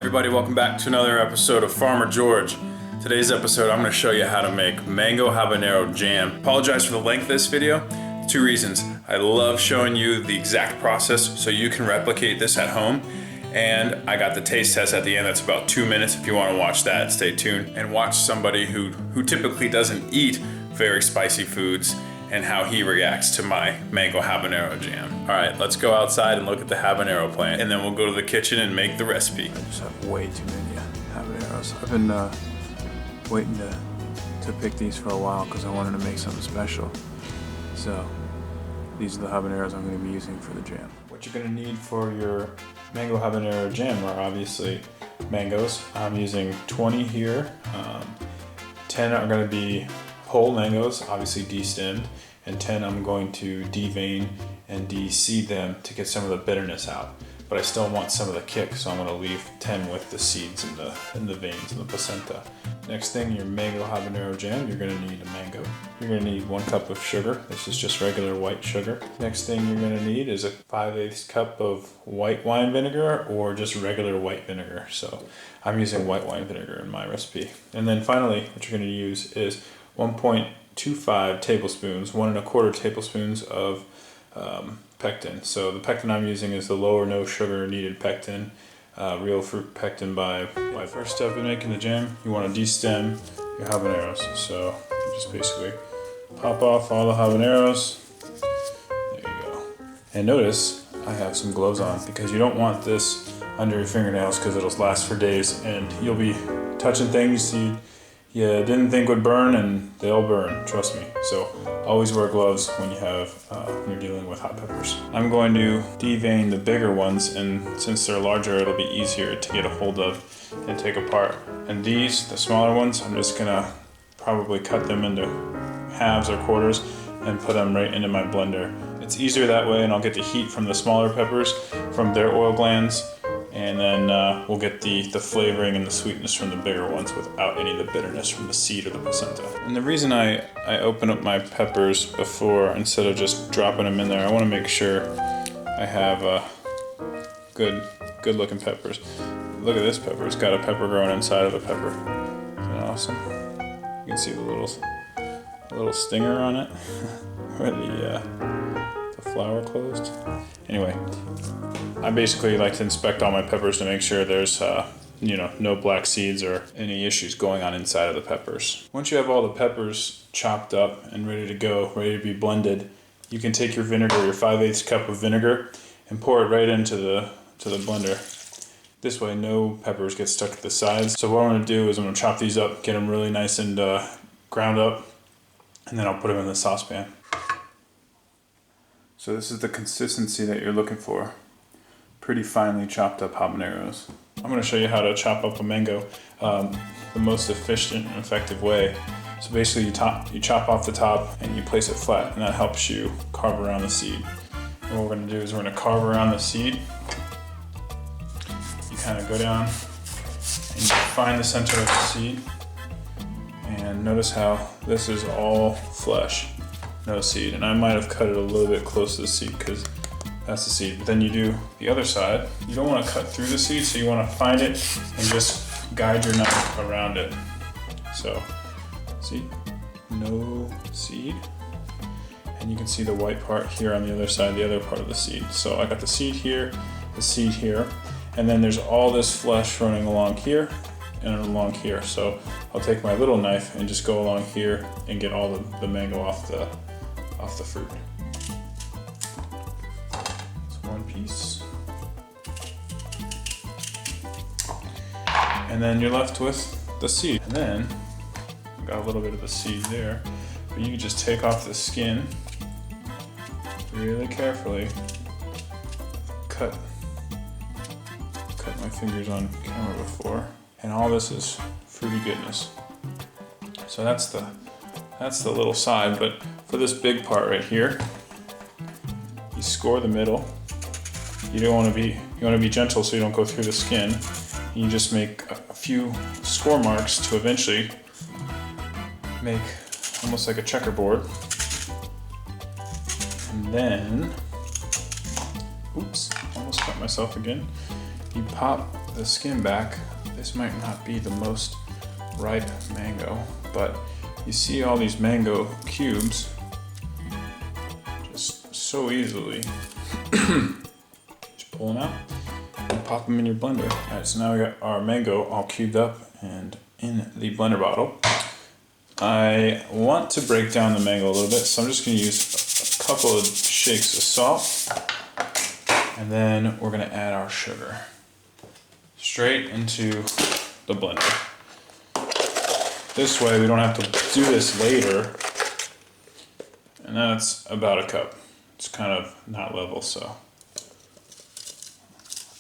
Everybody, welcome back to another episode of Farmer George. Today's episode, I'm going to show you how to make mango habanero jam. Apologize for the length of this video. 2 reasons. I love showing you the exact process so you can replicate this at home. And I got the taste test at the end. That's about 2 minutes. If you want to watch that, stay tuned and watch somebody who typically doesn't eat very spicy foods and how he reacts to my mango habanero jam. All right, let's go outside and look at the habanero plant, and then we'll go to the kitchen and make the recipe. I just have way too many habaneros. I've been waiting to pick these for a while because I wanted to make something special. So these are the habaneros I'm going to be using for the jam. What you're going to need for your mango habanero jam are obviously mangoes. I'm using 20 here. 10 are going to be whole mangoes, obviously de-stemmed, and 10 I'm going to devein and de-seed them to get some of the bitterness out. But I still want some of the kick, so I'm going to leave 10 with the seeds and the veins and the placenta. Next thing, your mango habanero jam, you're going to need a mango. You're going to need 1 cup of sugar. This is just regular white sugar. Next thing you're going to need is a 5/8 cup of white wine vinegar or just regular white vinegar. So I'm using white wine vinegar in my recipe. And then finally, what you're going to use is 1.25 tablespoons, 1 1/4 tablespoons of pectin. So the pectin I'm using is the low or no sugar needed pectin, real fruit pectin by first step in making the jam. You want to de-stem your habaneros. So you just basically pop off all the habaneros. There you go. And notice I have some gloves on because you don't want this under your fingernails because it'll last for days and you'll be touching things you didn't think would burn, and they'll burn, trust me. So always wear gloves when you're dealing with hot peppers. I'm going to devein the bigger ones, and since they're larger, it'll be easier to get a hold of and take apart. And these, the smaller ones, I'm just gonna probably cut them into halves or quarters and put them right into my blender. It's easier that way, and I'll get the heat from the smaller peppers from their oil glands, and then we'll get the flavoring and the sweetness from the bigger ones without any of the bitterness from the seed or the placenta. And the reason I open up my peppers before, instead of just dropping them in there, I want to make sure I have good looking peppers. Look at this pepper, it's got a pepper growing inside of a pepper. Isn't that awesome? You can see the little stinger on it where the flower closed. Anyway, I basically like to inspect all my peppers to make sure there's no black seeds or any issues going on inside of the peppers. Once you have all the peppers chopped up and ready to go, ready to be blended, you can take your vinegar, your 5/8 cup of vinegar, and pour it right into the blender. This way no peppers get stuck at the sides. So what I'm going to do is I'm going to chop these up, get them really nice and ground up, and then I'll put them in the saucepan. So this is the consistency that you're looking for. Pretty finely chopped up habaneros. I'm going to show you how to chop up a mango the most efficient and effective way. So basically you chop off the top and you place it flat, and that helps you carve around the seed. And what we're going to do is we're going to carve around the seed. You kind of go down and you find the center of the seed, and notice how this is all flesh, no seed. And I might have cut it a little bit close to the seed because that's the seed. But then you do the other side. You don't want to cut through the seed, so you want to find it and just guide your knife around it. So, see, no seed. And you can see the white part here on the other side, the other part of the seed. So I got the seed here, and then there's all this flesh running along here and along here. So I'll take my little knife and just go along here and get all the mango off the fruit. One piece, and then you're left with the seed. And then got a little bit of the seed there, but you can just take off the skin really carefully. Cut my fingers on camera before, and all this is fruity goodness. So that's the little side, but for this big part right here, you score the middle. You want to be gentle so you don't go through the skin. You just make a few score marks to eventually make almost like a checkerboard. And then, oops, almost cut myself again. You pop the skin back, this might not be the most ripe mango, but you see all these mango cubes just so easily. Just pull them out and pop them in your blender. All right, so now we got our mango all cubed up and in the blender bottle. I want to break down the mango a little bit, so I'm just going to use a couple of shakes of salt, and then we're going to add our sugar straight into the blender. This way we don't have to do this later, and that's about a cup. It's kind of not level, so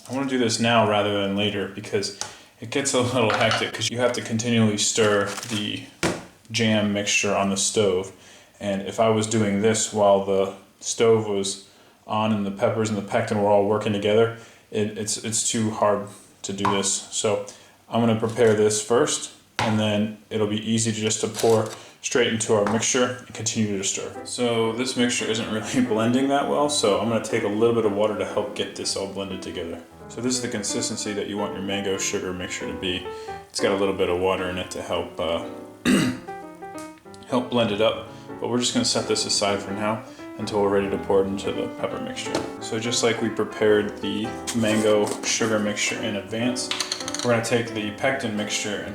I want to do this now rather than later because it gets a little hectic because you have to continually stir the jam mixture on the stove, and if I was doing this while the stove was on and the peppers and the pectin were all working together, it's too hard to do this. So I'm going to prepare this first, and then it'll be easy just to pour straight into our mixture and continue to stir. So this mixture isn't really blending that well, so I'm going to take a little bit of water to help get this all blended together. So this is the consistency that you want your mango sugar mixture to be. It's got a little bit of water in it to help help blend it up, but we're just going to set this aside for now until we're ready to pour it into the pepper mixture. So just like we prepared the mango sugar mixture in advance, we're going to take the pectin mixture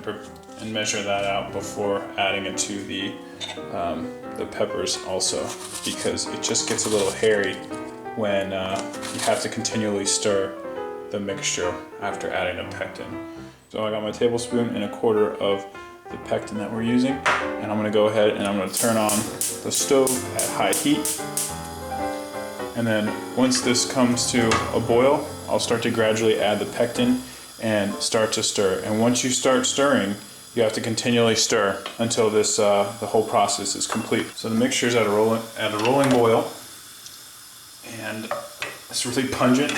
and measure that out before adding it to the peppers also, because it just gets a little hairy when you have to continually stir the mixture after adding the pectin. So I got my tablespoon and a quarter of the pectin that we're using, and I'm going to go ahead and I'm going to turn on the stove at high heat, and then once this comes to a boil, I'll start to gradually add the pectin and start to stir. And once you start stirring, you have to continually stir until this the whole process is complete. So the mixture is at a rolling boil, and it's really pungent.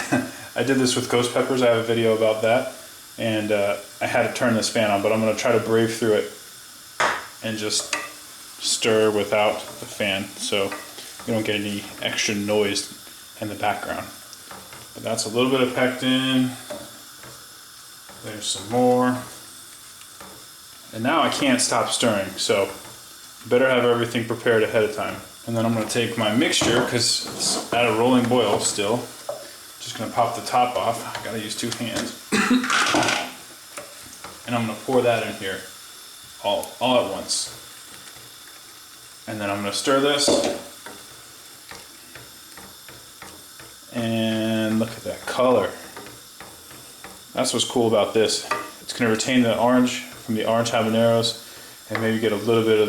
I did this with ghost peppers. I have a video about that. And I had to turn this fan on, but I'm going to try to brave through it and just stir without the fan so you don't get any extra noise in the background. But that's a little bit of pectin. There's some more. And now I can't stop stirring, so you better have everything prepared ahead of time. And then I'm going to take my mixture, because it's at a rolling boil still. Just going to pop the top off. I gotta use two hands. And I'm going to pour that in here all at once. And then I'm going to stir this. And look at that color. That's what's cool about this. It's going to retain the orange from the orange habaneros and maybe get a little bit of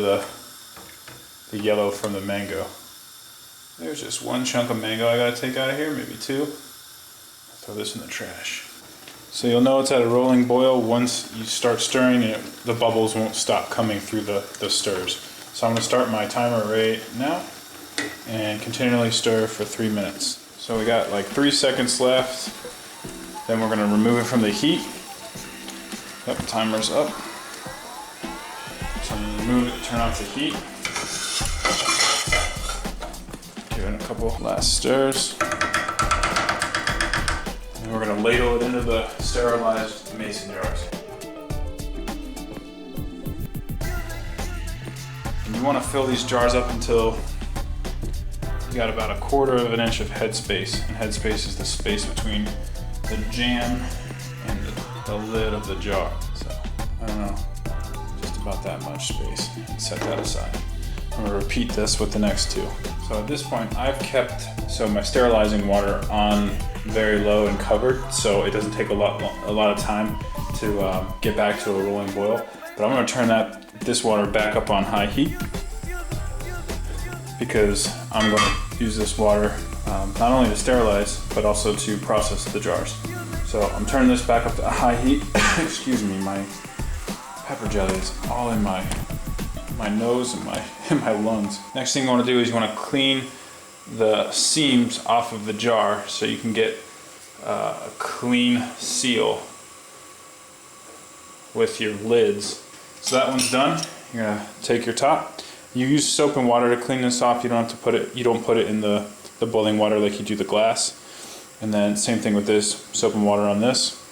the yellow from the mango. There's just one chunk of mango I gotta take out of here, maybe two. Throw this in the trash. So you'll know it's at a rolling boil once you start stirring, and the bubbles won't stop coming through the stirs. So I'm going to start my timer right now and continually stir for 3 minutes. So we got like 3 seconds left. Then we're going to remove it from the heat. Yep, timer's up. So remove it, turn off the heat. Give it a couple last stirs. And we're going to ladle it into the sterilized mason jars. And you want to fill these jars up until you got about 1/4 inch of headspace. And headspace is the space between the jam and the lid of the jar. So, I don't know, just about that much space. Set that aside. I'm going to repeat this with the next two. So at this point, I've kept my sterilizing water on very low and covered, so it doesn't take a lot of time to get back to a rolling boil. But I'm going to turn this water back up on high heat because I'm going to use this water not only to sterilize but also to process the jars. So I'm turning this back up to high heat. Excuse me, my pepper jelly is all in my nose and my lungs. Next thing you want to do is you want to clean the seams off of the jar so you can get a clean seal with your lids. So that one's done. You're gonna take your top. You use soap and water to clean this off. You don't have to put it. You don't put it in the boiling water like you do the glass. And then same thing with this, soap and water on this.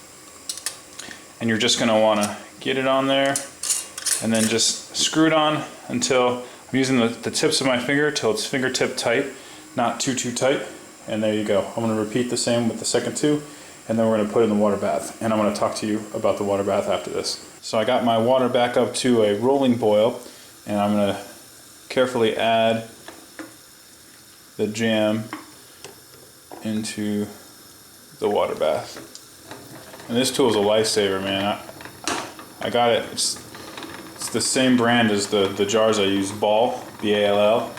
and you're just gonna wanna get it on there and then just screw it on until, I'm using the tips of my finger till it's fingertip tight, not too tight. And there you go. I'm gonna repeat the same with the second two, and then we're gonna put it in the water bath. And I'm gonna talk to you about the water bath after this. So I got my water back up to a rolling boil, and I'm gonna carefully add the jam into the water bath. And this tool is a lifesaver, man. I got it. It's the same brand as the jars I use, Ball, B-A-L-L.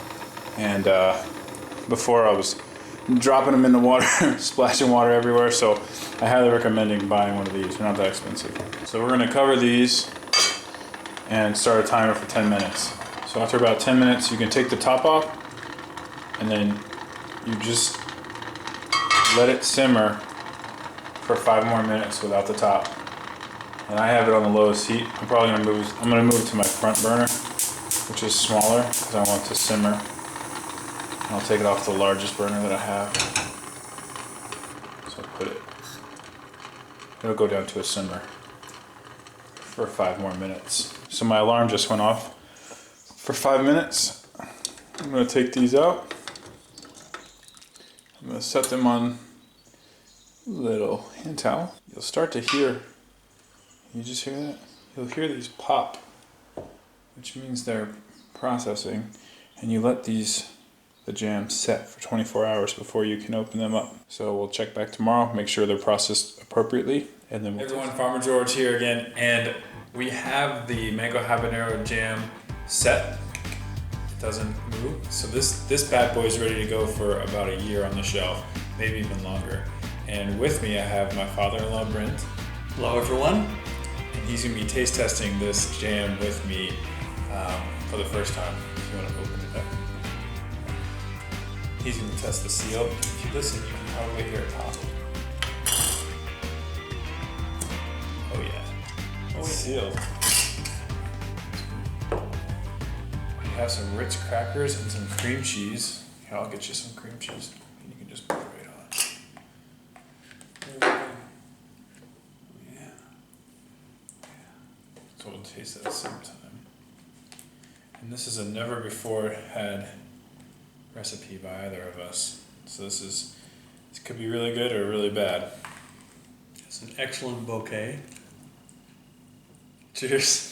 And before I was dropping them in the water, splashing water everywhere, so I highly recommend buying one of these. They're not that expensive. So we're gonna cover these and start a timer for 10 minutes. So after about 10 minutes, you can take the top off, and then you just let it simmer for 5 more minutes without the top. And I have it on the lowest heat. I'm gonna move to my front burner, which is smaller, because I want it to simmer. And I'll take it off the largest burner that I have. So it'll go down to a simmer for 5 more minutes. So my alarm just went off for 5 minutes. I'm gonna take these out. I'm gonna set them on a little hand towel. You'll start to hear, you just hear that? You'll hear these pop, which means they're processing, and you let the jam set for 24 hours before you can open them up. So we'll check back tomorrow, make sure they're processed appropriately, and then we'll... Hey everyone, Farmer George here again, and we have the mango habanero jam set. It doesn't move. So this bad boy is ready to go for about a year on the shelf, maybe even longer. And with me I have my father-in-law, Brent. Hello everyone. And he's gonna be taste testing this jam with me for the first time. If you wanna open it up. He's gonna test the seal. If you listen, you can probably hear it pop. Oh yeah, it's sealed. We have some Ritz crackers and some cream cheese. Here, I'll get you some cream cheese. And you can just put it right on. Yeah. So we'll taste it at the same time. And this is a never before had recipe by either of us. So this could be really good or really bad. It's an excellent bouquet. Cheers.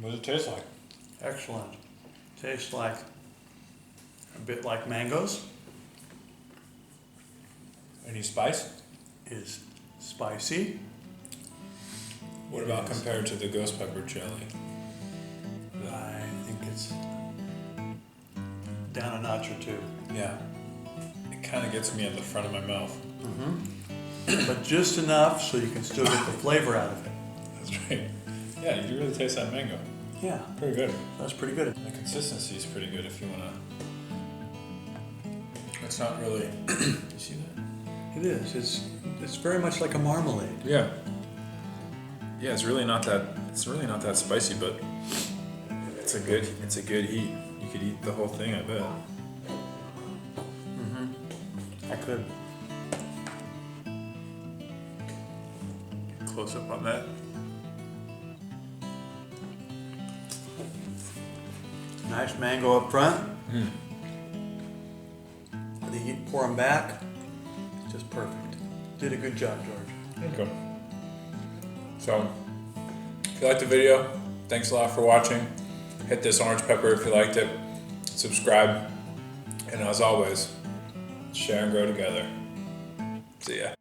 What does it taste like? Excellent. Tastes like a bit like mangoes. Any spice? Is spicy. What about compared to the ghost pepper jelly? I think it's down a notch or two. Yeah. It kind of gets me at the front of my mouth. But just enough so you can still get the flavor out of it. That's right. Yeah, you really taste that mango. Yeah. Pretty good. That's pretty good. The consistency is pretty good if you want to... It's not really... You see that? It is. It's very much like a marmalade. Yeah. Yeah, it's really not that spicy, but it's a good heat. You could eat the whole thing, I bet. I could. Close up on that. Nice mango up front. And then you pour them back. It's just perfect. Did a good job, George. Okay. So, if you liked the video, thanks a lot for watching. Hit this orange pepper if you liked it. Subscribe. And as always, share and grow together. See ya.